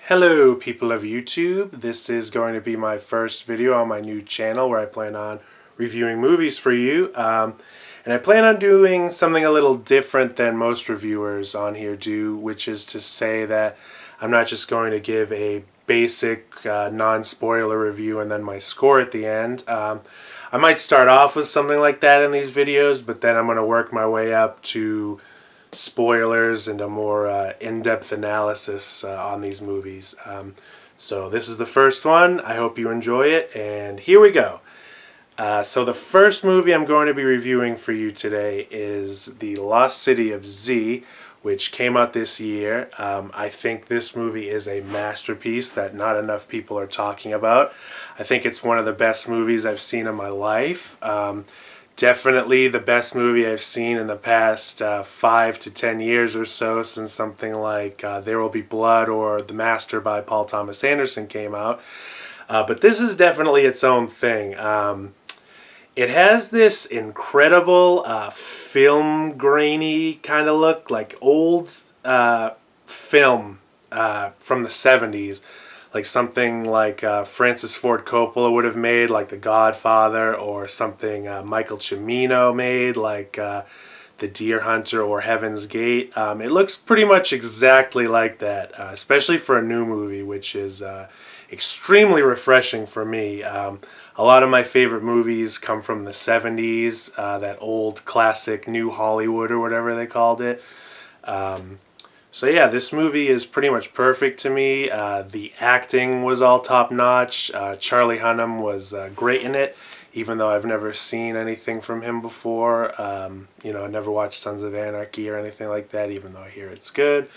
Hello people of YouTube, this is going to be my first video on my new channel where I plan on reviewing movies for you. And I plan on doing something a little different than most reviewers on here do, which is to say that I'm not just going to give a basic non-spoiler review and then my score at the end. I might start off with something like that in these videos, but then I'm going to work my way up to spoilers and a more in-depth analysis on these movies. So this is the first one. I hope you enjoy it, and here we go. So the first movie I'm going to be reviewing for you today is The Lost City of Z, which came out this year. I think this movie is a masterpiece that not enough people are talking about. I think it's one of the best movies I've seen in my life. Definitely the best movie I've seen in the past 5 to 10 years or so, since something like There Will Be Blood or The Master by Paul Thomas Anderson came out. But this is definitely its own thing. It has this incredible film grainy kind of look, like old film from the 70s. Like something like Francis Ford Coppola would have made, like The Godfather, or something Michael Cimino made, like The Deer Hunter or Heaven's Gate. It looks pretty much exactly like that, especially for a new movie, which is extremely refreshing for me. A lot of my favorite movies come from the 70s, that old classic New Hollywood or whatever they called it. So yeah, this movie is pretty much perfect to me. The acting was all top-notch. Charlie Hunnam was great in it, even though I've never seen anything from him before. You know, I never watched Sons of Anarchy or anything like that, even though I hear it's good.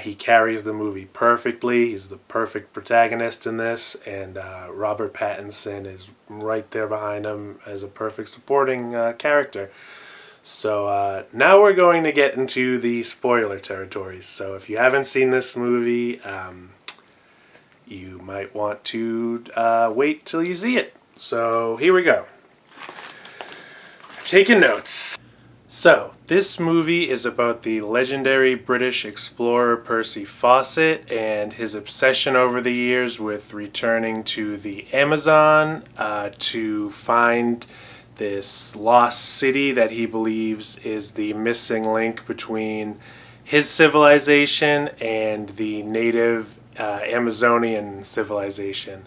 He carries the movie perfectly. He's the perfect protagonist in this, and Robert Pattinson is right there behind him as a perfect supporting character. So now we're going to get into the spoiler territories. So if you haven't seen this movie, you might want to wait till you see it. So here we go. I've taken notes. So this movie is about the legendary British explorer Percy Fawcett and his obsession over the years with returning to the Amazon to find this lost city that he believes is the missing link between his civilization and the native Amazonian civilization.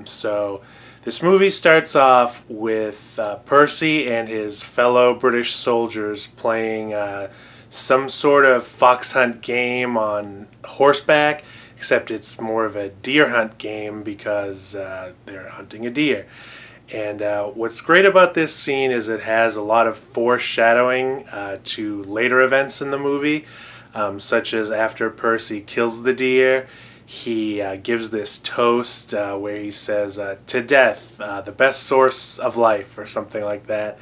So this movie starts off with Percy and his fellow British soldiers playing some sort of fox hunt game on horseback, except it's more of a deer hunt game because they're hunting a deer. And what's great about this scene is it has a lot of foreshadowing to later events in the movie, such as after Percy kills the deer, he gives this toast where he says, "To death, the best source of life," or something like that.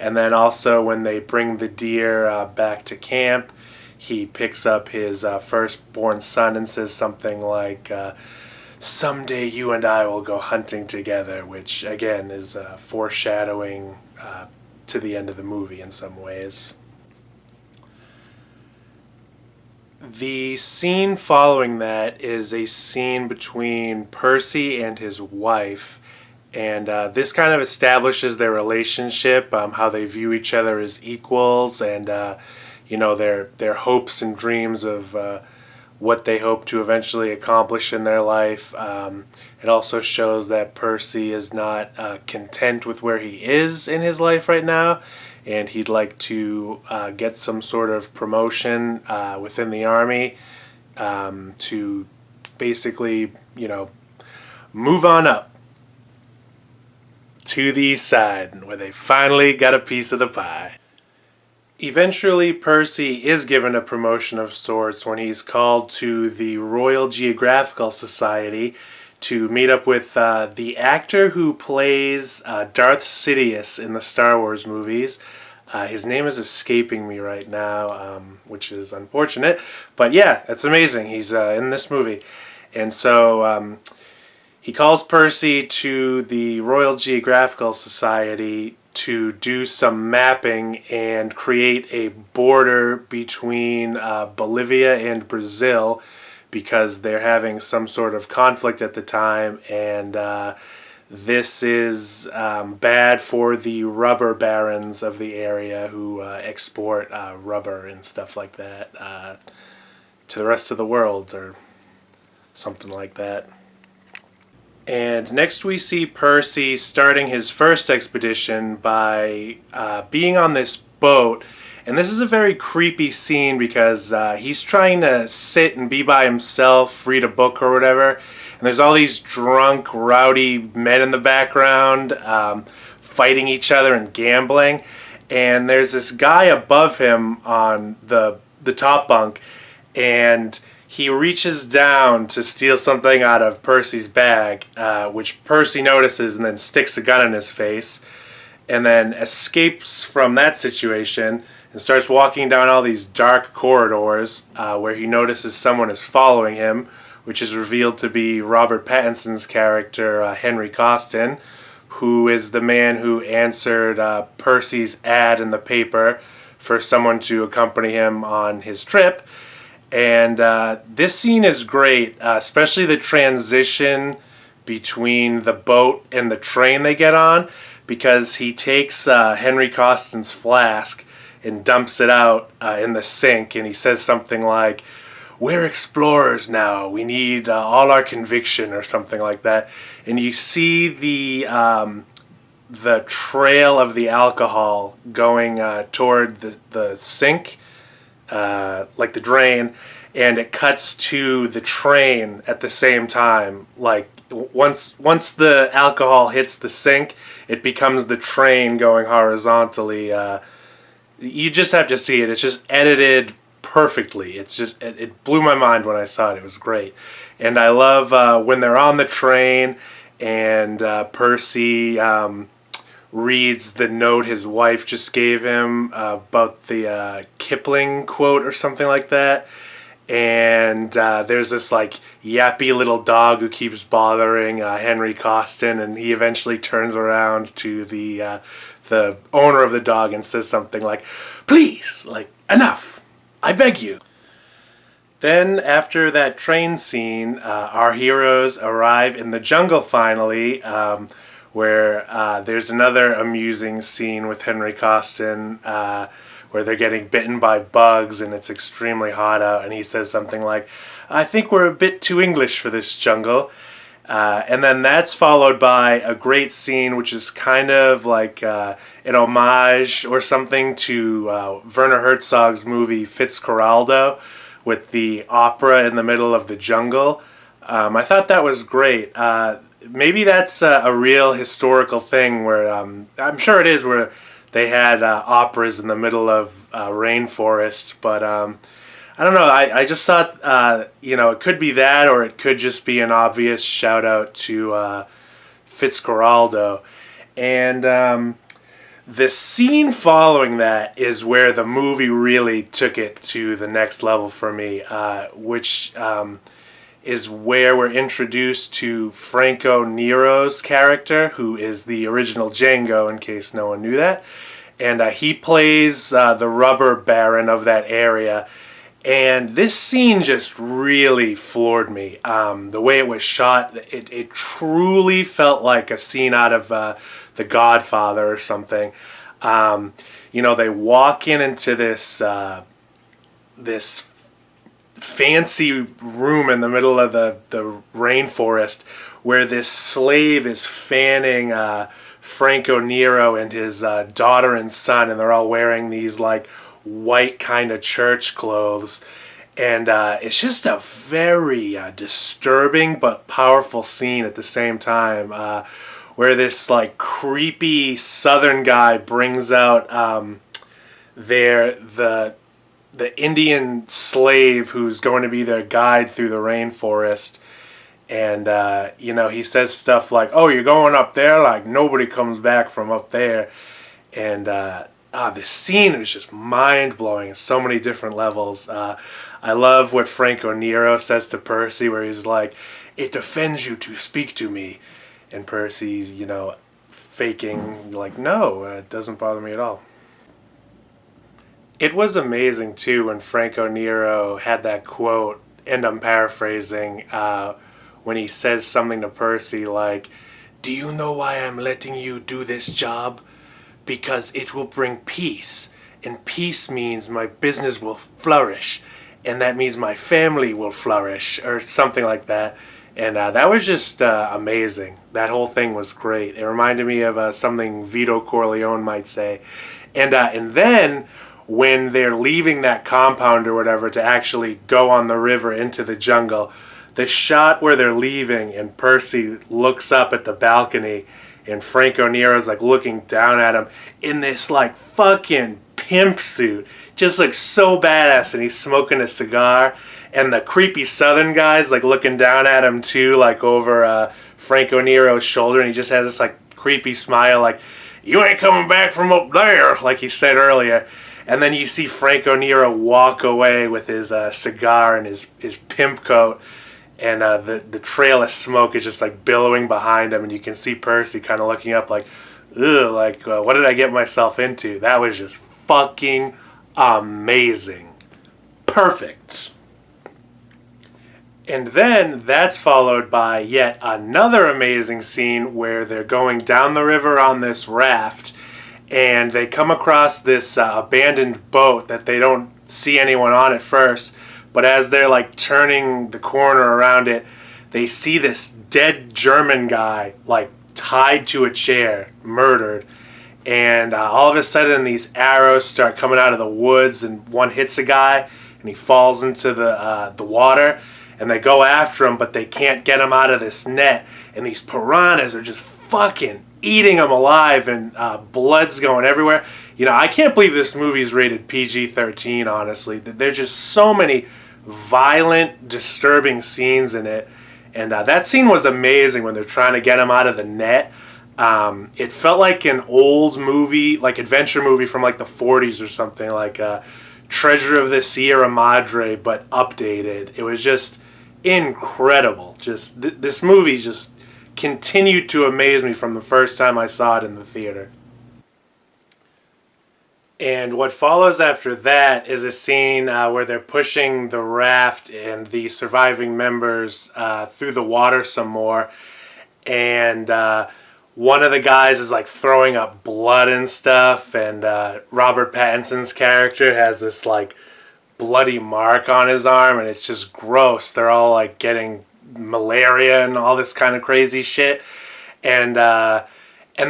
And then also when they bring the deer back to camp, he picks up his firstborn son and says something like, "Someday you and I will go hunting together," which again is foreshadowing to the end of the movie in some ways. The scene following that is a scene between Percy and his wife, and this kind of establishes their relationship, how they view each other as equals, and you know, their hopes and dreams of what they hope to eventually accomplish in their life. It also shows that Percy is not content with where he is in his life right now, and he'd like to get some sort of promotion within the army to basically, you know, move on up to the east side where they finally got a piece of the pie. Eventually, Percy is given a promotion of sorts when he's called to the Royal Geographical Society to meet up with the actor who plays Darth Sidious in the Star Wars movies. His name is escaping me right now, which is unfortunate. But yeah, it's amazing. He's in this movie. And so he calls Percy to the Royal Geographical Society to do some mapping and create a border between Bolivia and Brazil, because they're having some sort of conflict at the time, and this is bad for the rubber barons of the area who export rubber and stuff like that to the rest of the world, or something like that. And next we see Percy starting his first expedition by being on this boat. And this is a very creepy scene because he's trying to sit and be by himself, read a book or whatever. And there's all these drunk, rowdy men in the background fighting each other and gambling. And there's this guy above him on the top bunk, and he reaches down to steal something out of Percy's bag, which Percy notices and then sticks a gun in his face, and then escapes from that situation and starts walking down all these dark corridors where he notices someone is following him, which is revealed to be Robert Pattinson's character, Henry Costin, who is the man who answered Percy's ad in the paper for someone to accompany him on his trip. And this scene is great, especially the transition between the boat and the train they get on, because he takes Henry Costin's flask and dumps it out in the sink, and he says something like, "We're explorers now, we need all our conviction," or something like that. And you see the trail of the alcohol going toward the sink, like the drain, and it cuts to the train at the same time. Like once the alcohol hits the sink, it becomes the train going horizontally. You just have to see it. It's just edited perfectly. It blew my mind when I saw it. It was great. And I love when they're on the train and Percy reads the note his wife just gave him about the Kipling quote or something like that. And there's this like yappy little dog who keeps bothering Henry Costin, and he eventually turns around to the owner of the dog and says something like, "Please, like, enough, I beg you." Then after that train scene, our heroes arrive in the jungle finally, where there's another amusing scene with Henry Costin, where they're getting bitten by bugs and it's extremely hot out, and he says something like, "I think we're a bit too English for this jungle." And then that's followed by a great scene which is kind of like an homage or something to Werner Herzog's movie Fitzcarraldo, with the opera in the middle of the jungle. I thought that was great. Maybe that's a real historical thing where, I'm sure it is, where they had operas in the middle of rainforest, but I don't know, I just thought, it could be that, or it could just be an obvious shout out to Fitzcarraldo. And the scene following that is where the movie really took it to the next level for me, which is where we're introduced to Franco Nero's character, who is the original Django, in case no one knew that. And he plays the rubber baron of that area. And this scene just really floored me. The way it was shot, it truly felt like a scene out of The Godfather or something. They walk into this fancy room in the middle of the rainforest, where this slave is fanning Franco Nero and his daughter and son, and they're all wearing these like white kind of church clothes. And it's just a very disturbing but powerful scene at the same time, where this like creepy southern guy brings out the Indian slave who's going to be their guide through the rainforest. And he says stuff like, "Oh, you're going up there? Like nobody comes back from up there." And this scene is just mind-blowing on so many different levels. I love what Franco Nero says to Percy, where he's like, "It offends you to speak to me." And Percy's, faking, like, "No, it doesn't bother me at all." It was amazing, too, when Franco Nero had that quote and I'm paraphrasing, when he says something to Percy like, "Do you know why I'm letting you do this job? Because it will bring peace. And peace means my business will flourish. And that means my family will flourish," or something like that. And that was just amazing. That whole thing was great. It reminded me of something Vito Corleone might say. And then when they're leaving that compound or whatever to actually go on the river into the jungle, the shot where they're leaving and Percy looks up at the balcony and Franco Nero's like looking down at him in this like fucking pimp suit, just looks so badass, and he's smoking a cigar, and the creepy southern guy's like looking down at him too, like over Franco Nero's shoulder, and he just has this like creepy smile, like, "You ain't coming back from up there," like he said earlier. And then you see Franco Nero walk away with his cigar and his pimp coat, and the trail of smoke is just like billowing behind him, and you can see Percy kind of looking up like, ugh, like what did I get myself into? That was just fucking amazing. Perfect. And then that's followed by yet another amazing scene where they're going down the river on this raft, and they come across this abandoned boat that they don't see anyone on at first, but as they're like turning the corner around it, they see this dead German guy like tied to a chair, murdered. And all of a sudden these arrows start coming out of the woods, and one hits a guy and he falls into the water, and they go after him, but they can't get him out of this net, and these piranhas are just fucking eating him alive, and blood's going everywhere. You know, I can't believe this movie's rated PG-13, honestly. There's just so many violent, disturbing scenes in it, and that scene was amazing when they're trying to get him out of the net. It felt like an old movie, like adventure movie from like the 40s or something, like Treasure of the Sierra Madre, but updated. It was just incredible. Just this movie just continued to amaze me from the first time I saw it in the theater. And what follows after that is a scene where they're pushing the raft and the surviving members through the water some more, and one of the guys is like throwing up blood and stuff, and Robert Pattinson's character has this like bloody mark on his arm, and it's just gross. They're all like getting malaria and all this kind of crazy shit, and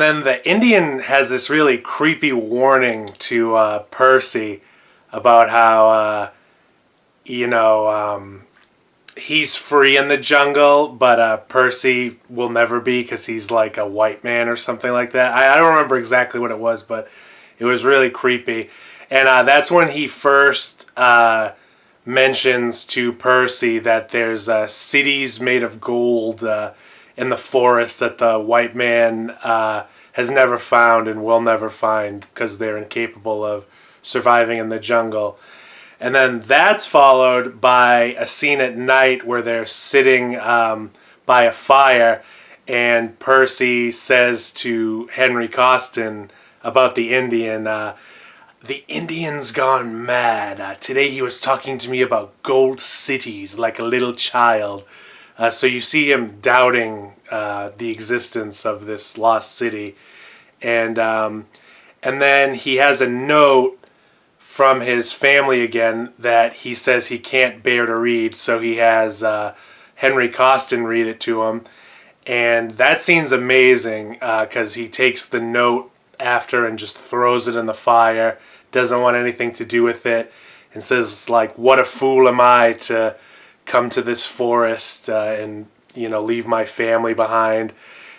then the Indian has this really creepy warning to Percy about how he's free in the jungle, but Percy will never be because he's like a white man or something like that. I don't remember exactly what it was, but it was really creepy. And that's when he first mentions to Percy that there's cities made of gold in the forest that the white man has never found and will never find because they're incapable of surviving in the jungle. And then that's followed by a scene at night where they're sitting by a fire, and Percy says to Henry Costin about the Indian, "The Indian's gone mad. Today he was talking to me about gold cities like a little child." So you see him doubting the existence of this lost city. And then he has a note from his family again that he says he can't bear to read, so he has Henry Costin read it to him. And that scene's amazing because he takes the note after and just throws it in the fire, doesn't want anything to do with it, and says like, "What a fool am I to come to this forest and leave my family behind."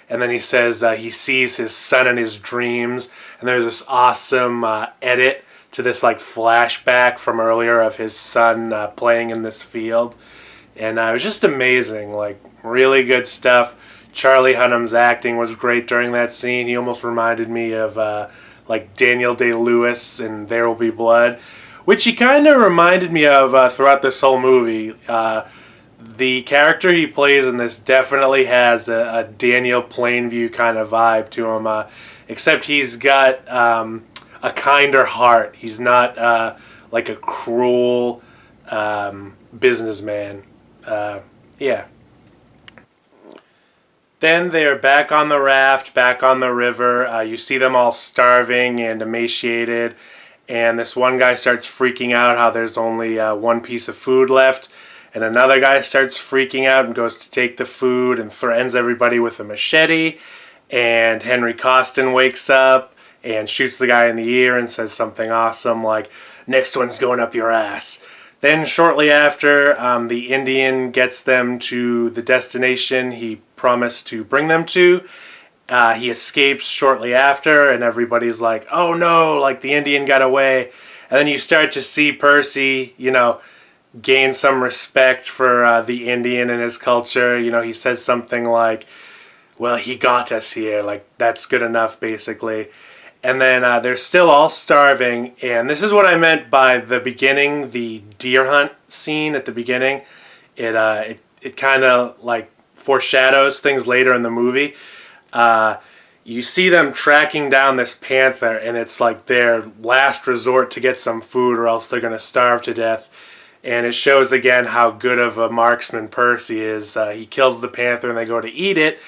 And then he says he sees his son in his dreams, and there's this awesome edit to this like flashback from earlier of his son playing in this field, and it was just amazing, like really good stuff. Charlie Hunnam's acting was great during that scene. He almost reminded me of like Daniel Day-Lewis in There Will Be Blood, which he kind of reminded me of throughout this whole movie. The character he plays in this definitely has a Daniel Plainview kind of vibe to him, except he's got a kinder heart. He's not like a cruel businessman. Yeah. Then they're back on the raft, back on the river. You see them all starving and emaciated. And this one guy starts freaking out how there's only one piece of food left. And another guy starts freaking out and goes to take the food and threatens everybody with a machete. And Henry Costin wakes up and shoots the guy in the ear and says something awesome like, "Next one's going up your ass." Then shortly after, the Indian gets them to the destination he promised to bring them to. He escapes shortly after, and everybody's like, "Oh no, like the Indian got away." And then you start to see Percy, gain some respect for the Indian and his culture. He says something like, "Well, he got us here, like that's good enough," basically. And then they're still all starving, and this is what I meant by the beginning, the deer hunt scene at the beginning. It kind of like foreshadows things later in the movie. You see them tracking down this panther, and it's like their last resort to get some food, or else they're going to starve to death. And it shows again how good of a marksman Percy is. He kills the panther, and they go to eat it.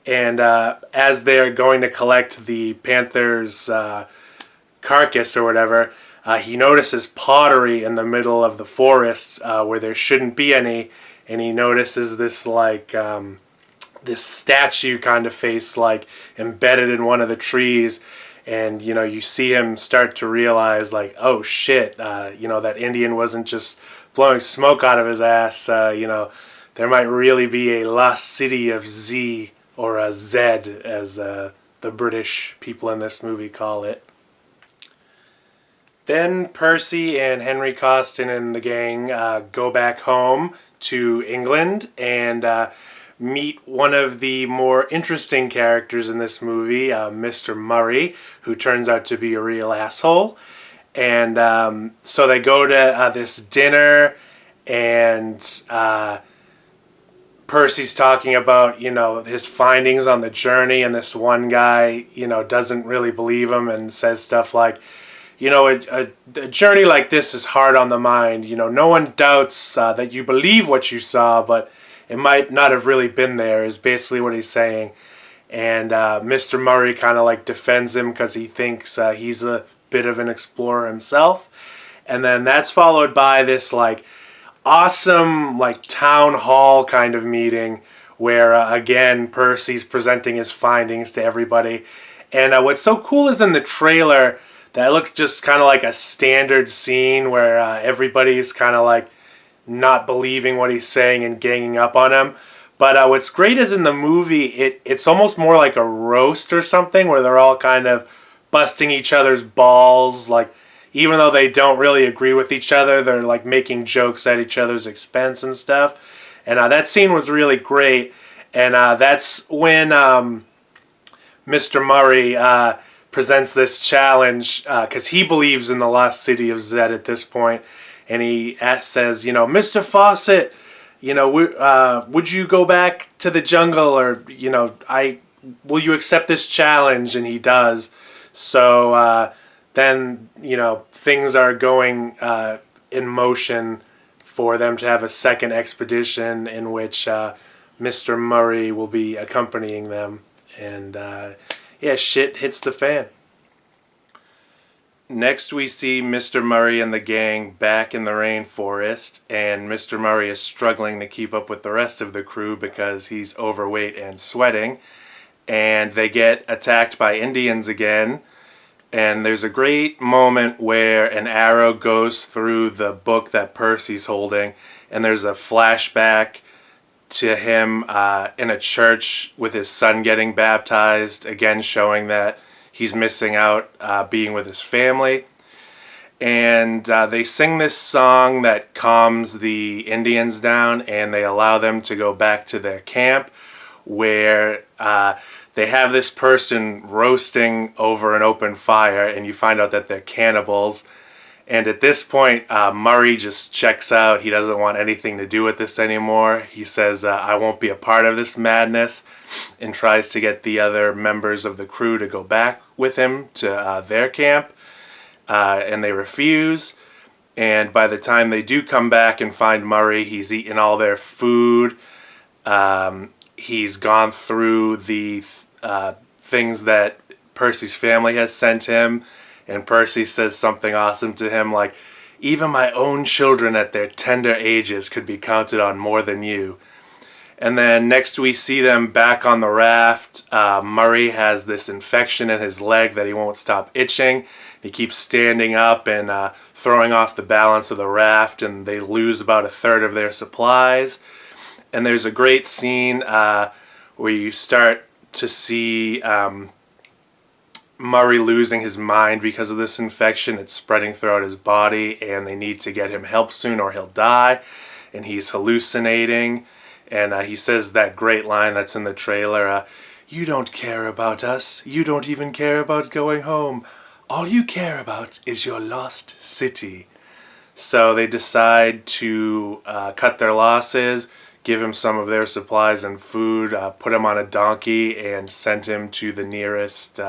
And as they're going to collect the panther's carcass or whatever, he notices pottery in the middle of the forest where there shouldn't be any, and he notices this this statue kind of face like embedded in one of the trees, and you see him start to realize like, oh shit, that Indian wasn't just blowing smoke out of his ass. There might really be a lost city of Z, or a Z, as the British people in this movie call it. Then Percy and Henry Costin and the gang go back home to England and meet one of the more interesting characters in this movie, Mr. Murray, who turns out to be a real asshole. And so they go to this dinner, and Percy's talking about, his findings on the journey, and this one guy, doesn't really believe him and says stuff like, a journey like this is hard on the mind. No one doubts that you believe what you saw, but it might not have really been there, is basically what he's saying. And Mr. Murray kind of like defends him because he thinks he's a bit of an explorer himself. And then that's followed by this like awesome like town hall kind of meeting where again Percy's presenting his findings to everybody. And what's so cool is in the trailer that looks just kind of like a standard scene where everybody's kind of like not believing what he's saying and ganging up on him. But what's great is in the movie it's almost more like a roast or something where they're all kind of busting each other's balls, like even though they don't really agree with each other, they're like making jokes at each other's expense and stuff. And that scene was really great. And that's when Mr. Murray presents this challenge because he believes in the lost city of Zed at this point. And he says, "Mr. Fawcett, would you go back to the jungle, or will you accept this challenge?" And he does. So then things are going in motion for them to have a second expedition in which Mr. Murray will be accompanying them. And shit hits the fan. Next we see Mr. Murray and the gang back in the rainforest, and Mr. Murray is struggling to keep up with the rest of the crew because he's overweight and sweating, and they get attacked by Indians again. And there's a great moment where an arrow goes through the book that Percy's holding, and there's a flashback to him in a church with his son getting baptized, again showing that he's missing out being with his family. And they sing this song that calms the Indians down, and they allow them to go back to their camp, where they have this person roasting over an open fire, and you find out that they're cannibals. And at this point, Murray just checks out. He doesn't want anything to do with this anymore. He says, "I won't be a part of this madness," and tries to get the other members of the crew to go back with him to their camp. And they refuse. And by the time they do come back and find Murray, he's eaten all their food. He's gone through the things that Percy's family has sent him, and Percy says something awesome to him like, "Even my own children at their tender ages could be counted on more than you." And then next we see them back on the raft. Murray has this infection in his leg that he won't stop itching. He keeps standing up and throwing off the balance of the raft, and they lose about a third of their supplies. And there's a great scene where you start to see Murray losing his mind because of this infection. It's spreading throughout his body, and they need to get him help soon or he'll die. And he's hallucinating. And he says that great line that's in the trailer, "You don't care about us. You don't even care about going home. All you care about is your lost city." So they decide to cut their losses, give him some of their supplies and food, put him on a donkey, and send him to the nearest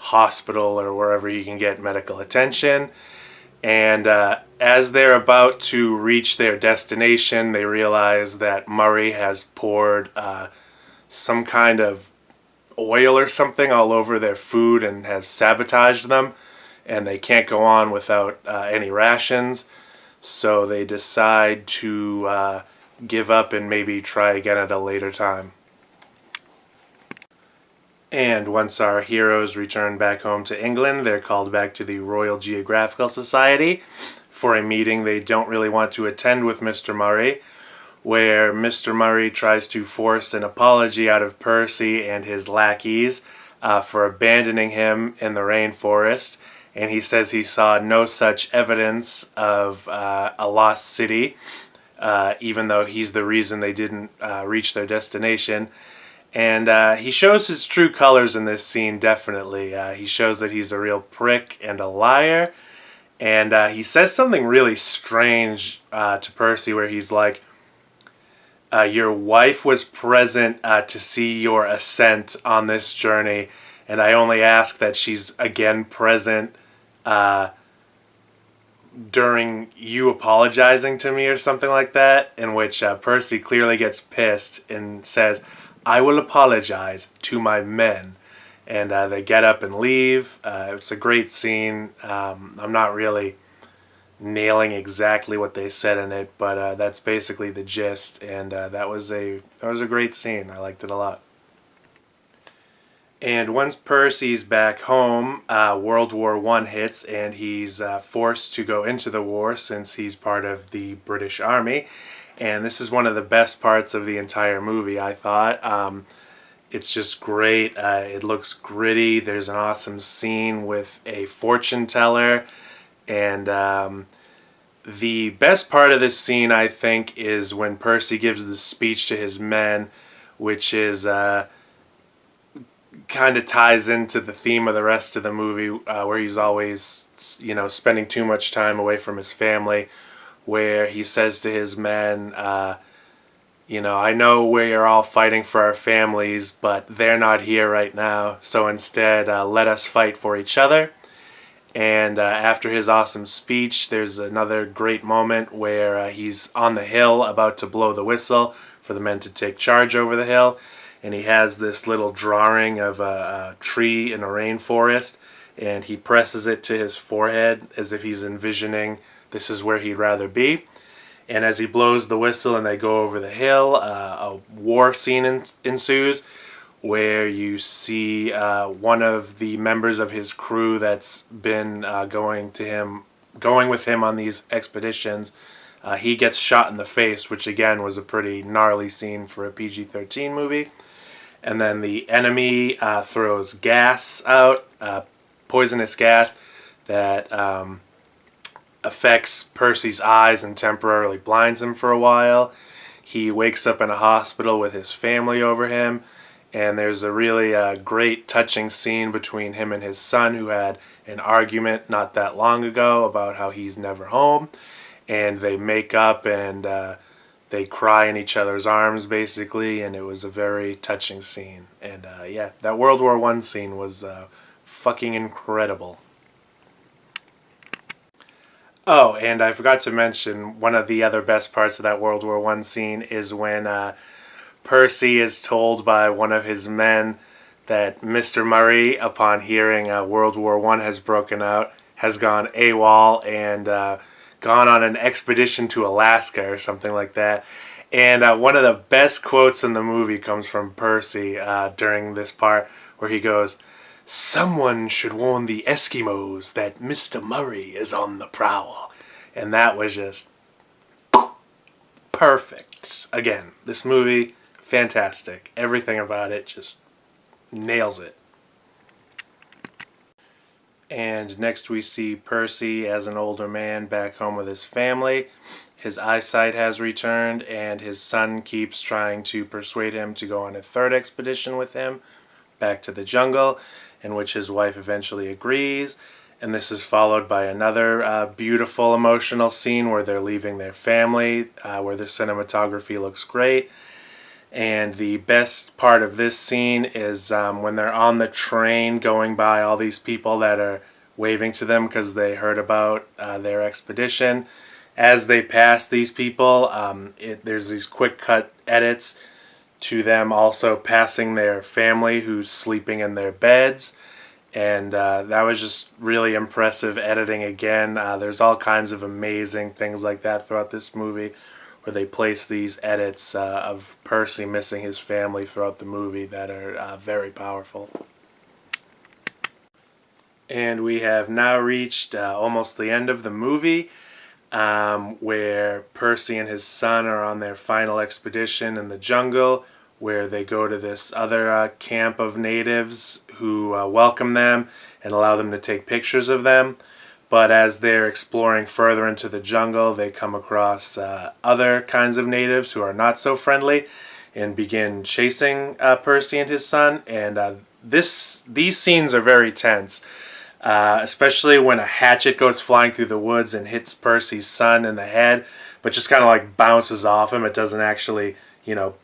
hospital or wherever he can get medical attention. And as they're about to reach their destination, they realize that Murray has poured some kind of oil or something all over their food and has sabotaged them, and they can't go on without any rations. So they decide to give up and maybe try again at a later time. And once our heroes return back home to England, they're called back to the Royal Geographical Society for a meeting they don't really want to attend with Mr. Murray, where Mr. Murray tries to force an apology out of Percy and his lackeys for abandoning him in the rainforest. And he says he saw no such evidence of a lost city, even though he's the reason they didn't reach their destination. And he shows his true colors in this scene, definitely. He shows that he's a real prick and a liar. And he says something really strange to Percy where he's like, "Your wife was present to see your ascent on this journey, and I only ask that she's again present during you apologizing to me," or something like that, in which Percy clearly gets pissed and says, "I will apologize to my men." And they get up and leave. It's a great scene. I'm not really nailing exactly what they said in it, but that's basically the gist. And that was a great scene. I liked it a lot. And once Percy's back home, World War I hits, and he's forced to go into the war since he's part of the British Army. And this is one of the best parts of the entire movie, I thought. It's just great. It looks gritty. There's an awesome scene with a fortune teller. And the best part of this scene, I think, is when Percy gives the speech to his men, which is kind of ties into the theme of the rest of the movie, where he's always, spending too much time away from his family, where he says to his men, I know we're all fighting for our families, but they're not here right now, so instead let us fight for each other. And after his awesome speech, there's another great moment where he's on the hill about to blow the whistle for the men to take charge over the hill, and he has this little drawing of a tree in a rainforest, and he presses it to his forehead as if he's envisioning this is where he'd rather be. And as he blows the whistle and they go over the hill, a war scene ensues where you see one of the members of his crew that's been going with him on these expeditions. He gets shot in the face, which again was a pretty gnarly scene for a PG-13 movie. And then the enemy throws gas out, poisonous gas that affects Percy's eyes and temporarily blinds him for a while. He wakes up in a hospital with his family over him, and there's a really great touching scene between him and his son, who had an argument not that long ago about how he's never home, and they make up and they cry in each other's arms basically, and it was a very touching scene. And yeah, that World War I scene was fucking incredible. Oh, and I forgot to mention one of the other best parts of that World War One scene is when Percy is told by one of his men that Mr. Murray, upon hearing World War One has broken out, has gone AWOL and gone on an expedition to Alaska or something like that. And one of the best quotes in the movie comes from Percy during this part where he goes, "Someone should warn the Eskimos that Mr. Murray is on the prowl." And that was just perfect. Again, this movie, fantastic. Everything about it just nails it. And next we see Percy as an older man back home with his family. His eyesight has returned, and his son keeps trying to persuade him to go on a third expedition with him back to the jungle, in which his wife eventually agrees. And this is followed by another beautiful emotional scene where they're leaving their family, where the cinematography looks great. And the best part of this scene is when they're on the train going by all these people that are waving to them because they heard about their expedition. As they pass these people, there's these quick cut edits to them also passing their family who's sleeping in their beds. And that was just really impressive editing again. There's all kinds of amazing things like that throughout this movie where they place these edits of Percy missing his family throughout the movie that are very powerful. And we have now reached almost the end of the movie, where Percy and his son are on their final expedition in the jungle, where they go to this other camp of natives who welcome them and allow them to take pictures of them. But as they're exploring further into the jungle, they come across other kinds of natives who are not so friendly and begin chasing Percy and his son. And these scenes are very tense. Especially when a hatchet goes flying through the woods and hits Percy's son in the head, but just kind of like bounces off him. It doesn't actually,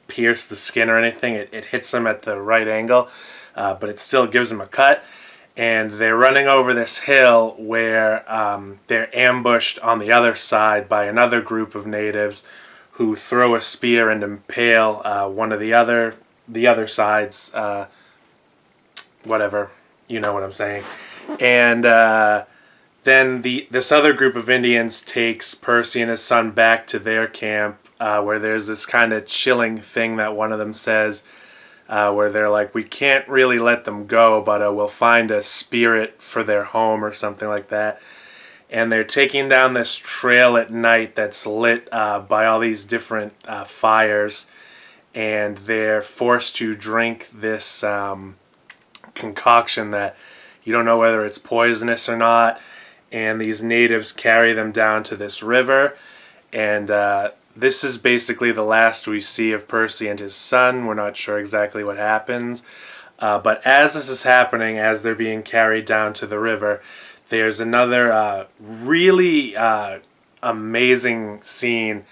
pierce the skin or anything. It hits him at the right angle, but it still gives him a cut. And they're running over this hill where they're ambushed on the other side by another group of natives who throw a spear and impale one of the other side's, whatever, you know what I'm saying. And then this other group of Indians takes Percy and his son back to their camp, where there's this kind of chilling thing that one of them says, where they're like, we can't really let them go, but we'll find a spirit for their home or something like that. And they're taking down this trail at night that's lit by all these different fires, and they're forced to drink this concoction that you don't know whether it's poisonous or not, and these natives carry them down to this river, and this is basically the last we see of Percy and his son. We're not sure exactly what happens, but as this is happening, as they're being carried down to the river, there's another really amazing scene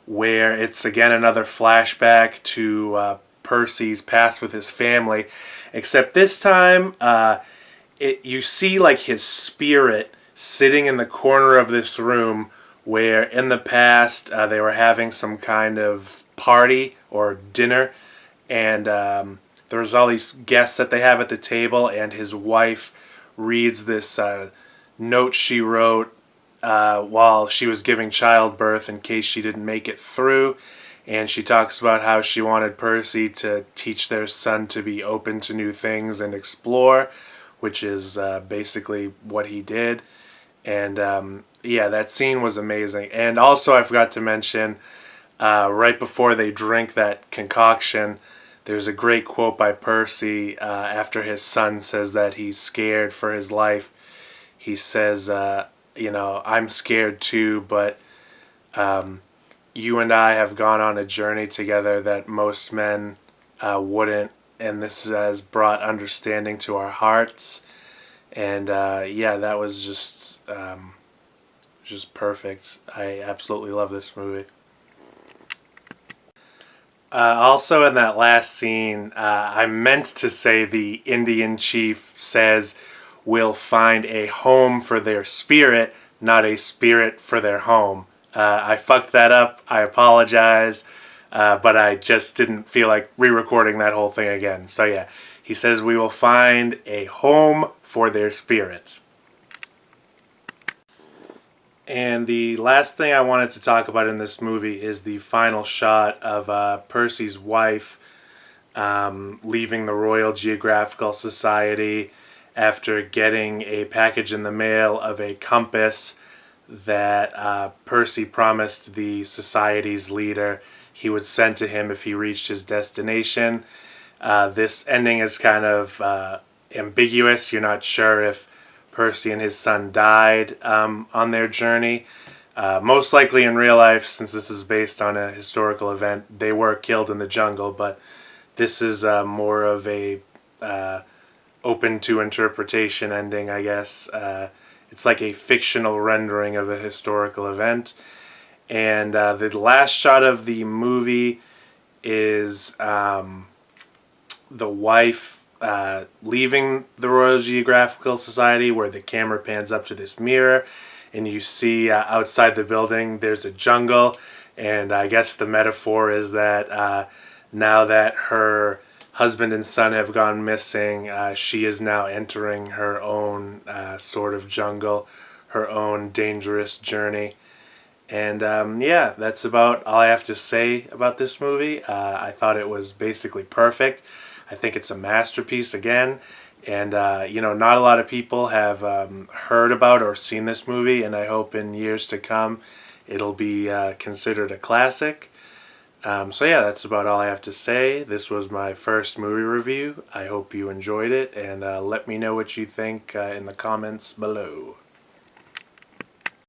where it's again another flashback to Percy's past with his family, except this time you see like his spirit sitting in the corner of this room where in the past they were having some kind of party or dinner, and there's all these guests that they have at the table, and his wife reads this note she wrote while she was giving childbirth in case she didn't make it through, and she talks about how she wanted Percy to teach their son to be open to new things and explore, which is basically what he did. And yeah, that scene was amazing. And also I forgot to mention, right before they drink that concoction, there's a great quote by Percy after his son says that he's scared for his life. He says, I'm scared too, but you and I have gone on a journey together that most men wouldn't, and this has brought understanding to our hearts. And yeah, that was just perfect. I absolutely love this movie. Also in that last scene, I meant to say the Indian chief says we'll find a home for their spirit, not a spirit for their home. I fucked that up. I apologize. But I just didn't feel like re-recording that whole thing again. So yeah, he says we will find a home for their spirit. And the last thing I wanted to talk about in this movie is the final shot of Percy's wife leaving the Royal Geographical Society after getting a package in the mail of a compass that Percy promised the society's leader he would send to him if he reached his destination. This ending is kind of ambiguous. You're not sure if Percy and his son died on their journey. Most likely in real life, since this is based on a historical event, they were killed in the jungle, but this is more of a open to interpretation ending, I guess. It's like a fictional rendering of a historical event. And the last shot of the movie is the wife leaving the Royal Geographical Society, where the camera pans up to this mirror and you see outside the building there's a jungle, and I guess the metaphor is that now that her husband and son have gone missing, she is now entering her own sort of jungle, her own dangerous journey. And yeah, that's about all I have to say about this movie. I thought it was basically perfect. I think it's a masterpiece again. And, you know, not a lot of people have heard about or seen this movie, and I hope in years to come it'll be considered a classic. So yeah, that's about all I have to say. This was my first movie review. I hope you enjoyed it, and let me know what you think in the comments below.